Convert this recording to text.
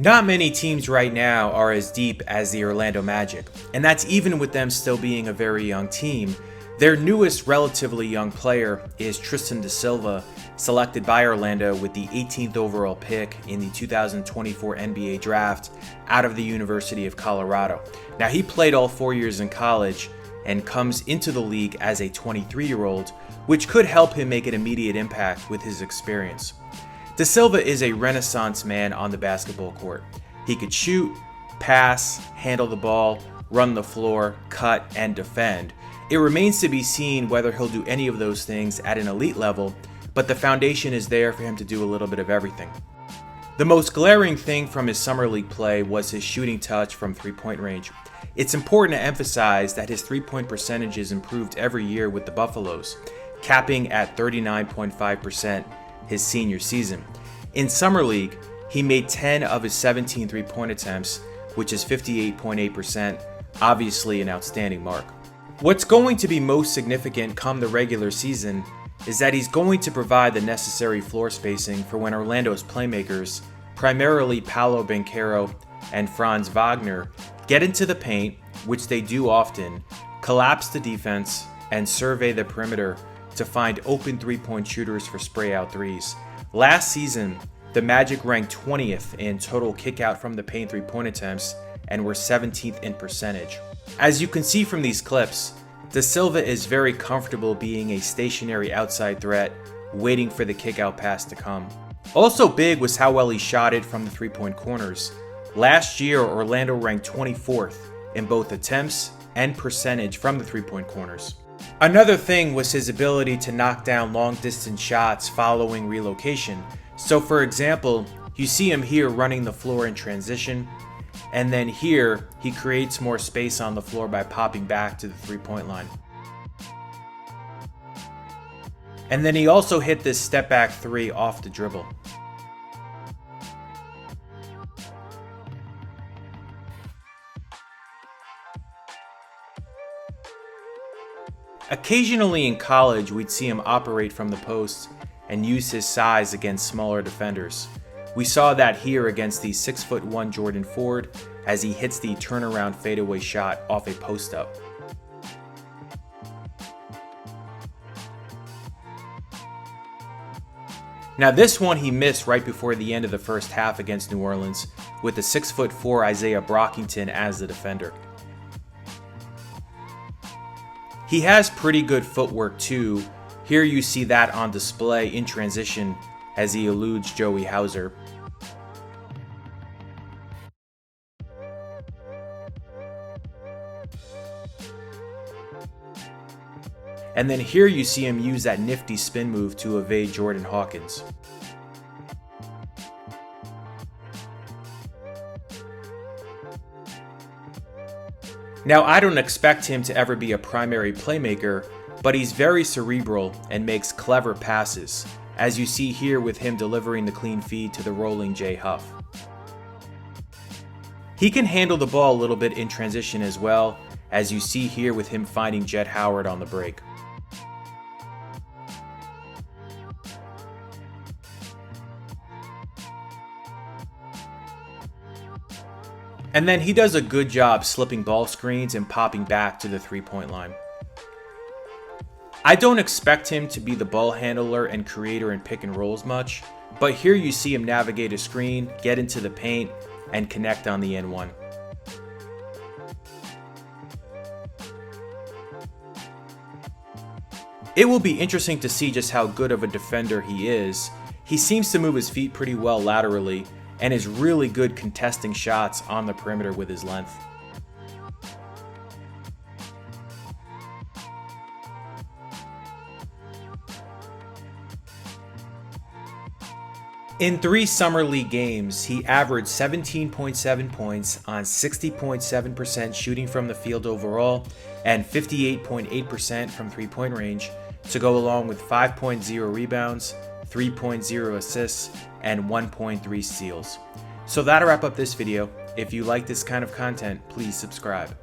Not many teams right now are as deep as the Orlando Magic, and that's even with them still being a very young team. Their newest relatively young player is Tristan da Silva, selected by Orlando with the 18th overall pick in the 2024 NBA draft out of the University of Colorado. Now, he played all 4 years in college and comes into the league as a 23-year-old, which could help him make an immediate impact with his experience. Da Silva is a renaissance man on the basketball court. He could shoot, pass, handle the ball, run the floor, cut, and defend. It remains to be seen whether he'll do any of those things at an elite level, but the foundation is there for him to do a little bit of everything. The most glaring thing from his summer league play was his shooting touch from three-point range. It's important to emphasize that his three-point percentages improved every year with the Buffaloes, capping at 39.5% his senior season. In summer league, he made 10 of his 17 three-point attempts, which is 58.8%, obviously an outstanding mark. What's going to be most significant come the regular season is that he's going to provide the necessary floor spacing for when Orlando's playmakers, primarily Paolo Banchero and Franz Wagner, get into the paint, which they do often, collapse the defense, and survey the perimeter to find open three-point shooters for spray-out threes. Last season, the Magic ranked 20th in total kick-out from the paint three-point attempts and were 17th in percentage. As you can see from these clips, Da Silva is very comfortable being a stationary outside threat, waiting for the kick-out pass to come. Also big was how well he shot it from the three-point corners. Last year, Orlando ranked 24th in both attempts and percentage from the three-point corners. Another thing was his ability to knock down long-distance shots following relocation. So for example, you see him here running the floor in transition, and then here he creates more space on the floor by popping back to the three-point line. And then he also hit this step-back three off the dribble. Occasionally in college, we'd see him operate from the post and use his size against smaller defenders. We saw that here against the 6'1" Jordan Ford as he hits the turnaround fadeaway shot off a post-up. Now this one he missed right before the end of the first half against New Orleans with the 6'4" Isaiah Brockington as the defender. He has pretty good footwork too. Here you see that on display in transition as he eludes Joey Hauser. And then here you see him use that nifty spin move to evade Jordan Hawkins. Now, I don't expect him to ever be a primary playmaker, but he's very cerebral and makes clever passes, as you see here with him delivering the clean feed to the rolling Jay Huff. He can handle the ball a little bit in transition as well, as you see here with him finding Jet Howard on the break. And then he does a good job slipping ball screens and popping back to the three-point line. I don't expect him to be the ball handler and creator in pick and rolls much, but here you see him navigate a screen, get into the paint, and connect on the N1. It will be interesting to see just how good of a defender he is. He seems to move his feet pretty well laterally, and is really good contesting shots on the perimeter with his length. In 3 summer league games, he averaged 17.7 points on 60.7% shooting from the field overall and 58.8% from three-point range, to go along with 5.0 rebounds, 3.0 assists, and 1.3 steals. So that'll wrap up this video. If you like this kind of content, please subscribe.